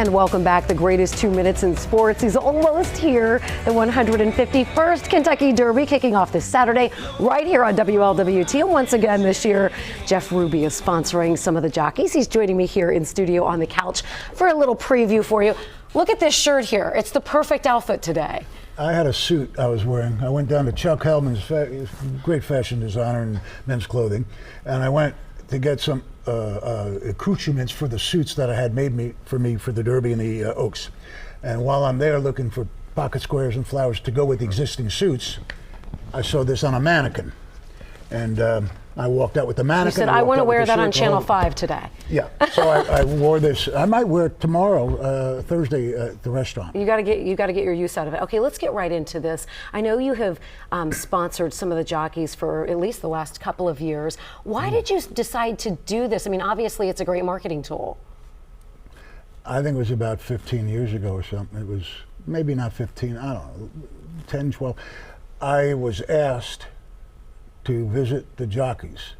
And welcome back. The greatest 2 minutes in sports is almost here. The 151st Kentucky Derby kicking off this Saturday right here on WLWT. And once again this year, Jeff Ruby is sponsoring some of the jockeys. He's joining me here in studio on the couch for a little preview for you. Look at this shirt here. It's the perfect outfit today. I had a suit I was wearing. I went down to Chuck Hellman's, great fashion designer in men's clothing, and I went to get some accoutrements for the suits that I had made for the Derby and the Oaks. And while I'm there looking for pocket squares and flowers to go with the existing suits, I saw this on a mannequin. And I walked out with the mannequin. You said, I want to wear that on Channel 5 today. Yeah, so I wore this. I might wear it tomorrow, Thursday, at the restaurant. You got to get your use out of it. Okay, let's get right into this. I know you have sponsored some of the jockeys for at least the last couple of years. Why did you decide to do this? I mean, obviously, it's a great marketing tool. I think it was about 15 years ago or something. It was maybe not 15, I don't know, 10, 12. I was asked to visit the jockeys,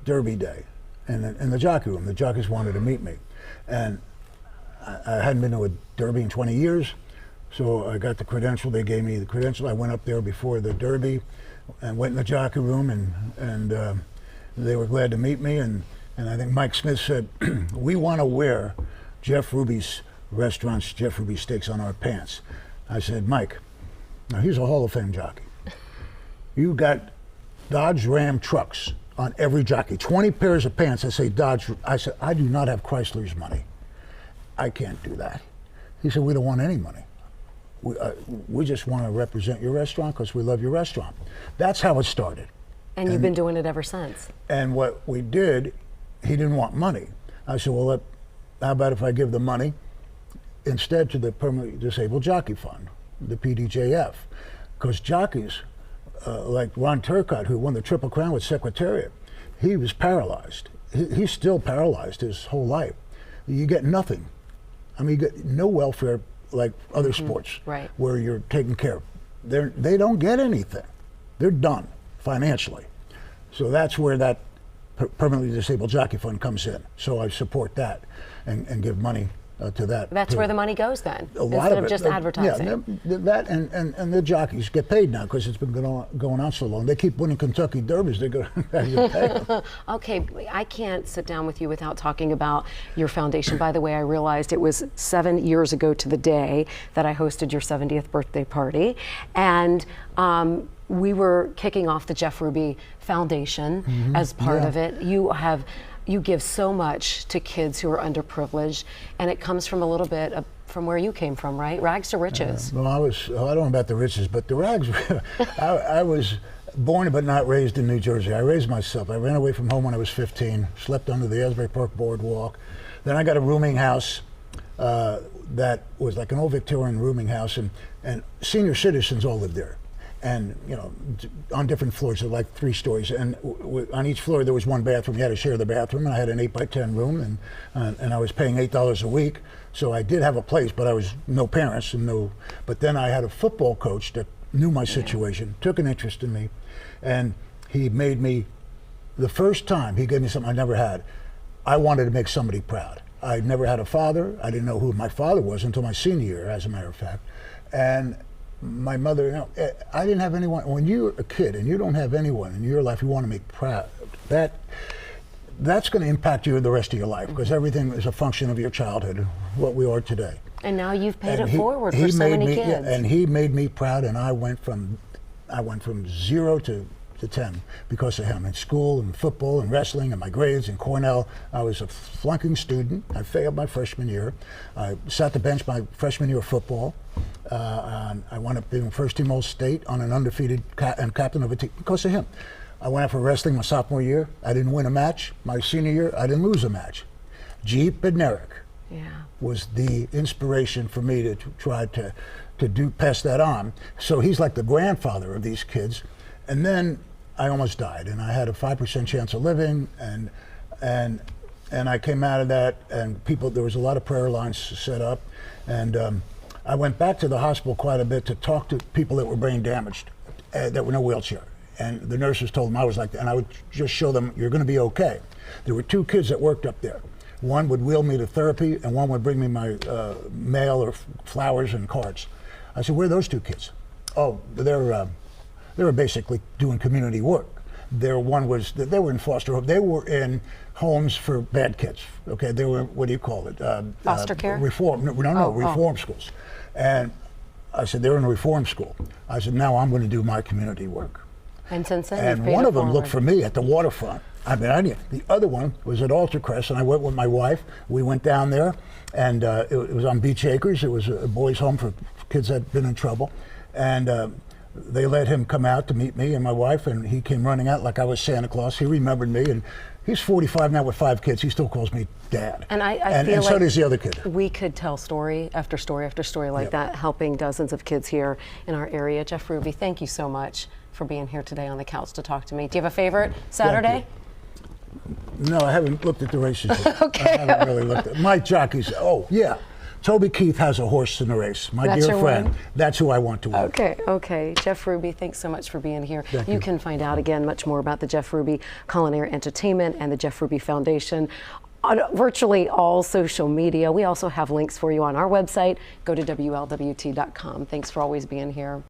Derby Day, in the jockey room. The jockeys wanted to meet me. And I hadn't been to a Derby in 20 years, so I got the credential. They gave me the credential. I went up there before the Derby and went in the jockey room, and they were glad to meet me. And I think Mike Smith said, we want to wear Jeff Ruby's restaurant's Jeff Ruby steaks on our pants. I said, Mike, now he's a Hall of Fame jockey. You got Dodge Ram trucks on every jockey, 20 pairs of pants that say Dodge. I said, I do not have Chrysler's money. I can't do that. He said, we don't want any money. We just want to represent your restaurant because we love your restaurant. That's how it started. And you've been doing it ever since. And what we did, he didn't want money. I said, well, how about if I give the money instead to the Permanently Disabled Jockey Fund, the PDJF? Because jockeys, like Ron Turcotte, who won the Triple Crown with Secretariat, he was paralyzed. He's still paralyzed his whole life. You get nothing. I mean, you get no welfare like other sports, right, where you're taken care of. They don't get anything. They're done financially. So that's where that Permanently Disabled Jockey Fund comes in. So I support that and give money to that. That's where the money goes then, a lot instead of just advertising. Yeah, that and the jockeys get paid now because it's been going on so long. They keep winning Kentucky Derbies. They go pay. Okay, I can't sit down with you without talking about your foundation. By the way, I realized it was 7 years ago to the day that I hosted your 70th birthday party, and we were kicking off the Jeff Ruby Foundation as part of it. You give so much to kids who are underprivileged, and it comes from a little bit from where you came from, right? Rags to riches. Well, I don't know about the riches, but the rags, I was born but not raised in New Jersey. I raised myself. I ran away from home when I was 15, slept under the Asbury Park boardwalk. Then I got a rooming house that was like an old Victorian rooming house, and senior citizens all lived there. And on different floors, there were like 3 stories, and on each floor there was one bathroom. You had to share the bathroom, and I had an 8x10 room, and I was paying $8 a week. So I did have a place, but I was no parents and no. But then I had a football coach that knew my situation, took an interest in me, and he made me, the first time he gave me something I never had. I wanted to make somebody proud. I'd never had a father. I didn't know who my father was until my senior year, as a matter of fact, and my mother, I didn't have anyone. When you're a kid and you don't have anyone in your life you want to make proud, that's going to impact you the rest of your life, because everything is a function of your childhood, what we are today. And now you've paid it forward for so many kids. And he made me proud, and I went from 0 to 10 because of him, in school and football and wrestling and my grades in Cornell. I was a flunking student. I failed my freshman year. I sat the bench my freshman year of football. I wound up being first team All-State on an undefeated and captain of a team because of him. I went out for wrestling my sophomore year. I didn't win a match. My senior year, I didn't lose a match. Jeep Bednarik was the inspiration for me to try to pass that on. So he's like the grandfather of these kids. And then I almost died, and I had a 5% chance of living, and I came out of that, and there was a lot of prayer lines set up, and I went back to the hospital quite a bit to talk to people that were brain damaged, that were in a wheelchair. And the nurses told them I was like that, and I would just show them, you're going to be okay. There were 2 kids that worked up there. One would wheel me to therapy, and one would bring me my mail or flowers and cards. I said, where are those two kids? Oh, they were basically doing community work. They were in foster home. They were in homes for bad kids. Okay, they were, what do you call it? Foster care? Reform. Reform schools. And I said, they're in a reform school. I said, now I'm going to do my community work. And since then, and one of them looked for me at the waterfront. I mean, I didn't. The other one was at Altar Crest, and I went with my wife. We went down there, and it was on Beach Acres. It was a boys' home for kids that had been in trouble. And they let him come out to meet me and my wife, and he came running out like I was Santa Claus. He remembered me, and he's 45 now with 5 kids. He still calls me Dad. And I feel and like so does the other kid. We could tell story after story after story like that, helping dozens of kids here in our area. Jeff Ruby, thank you so much for being here today on the couch to talk to me. Do you have a favorite Saturday? No, I haven't looked at the races yet. Okay. I haven't really looked at my jockeys. Oh, yeah. Toby Keith has a horse in the race. My That's dear your friend. one? That's who I want to win. Okay. Jeff Ruby, thanks so much for being here. Thank you. You can find out again much more about the Jeff Ruby Culinary Entertainment and the Jeff Ruby Foundation on virtually all social media. We also have links for you on our website. Go to WLWT.com. Thanks for always being here.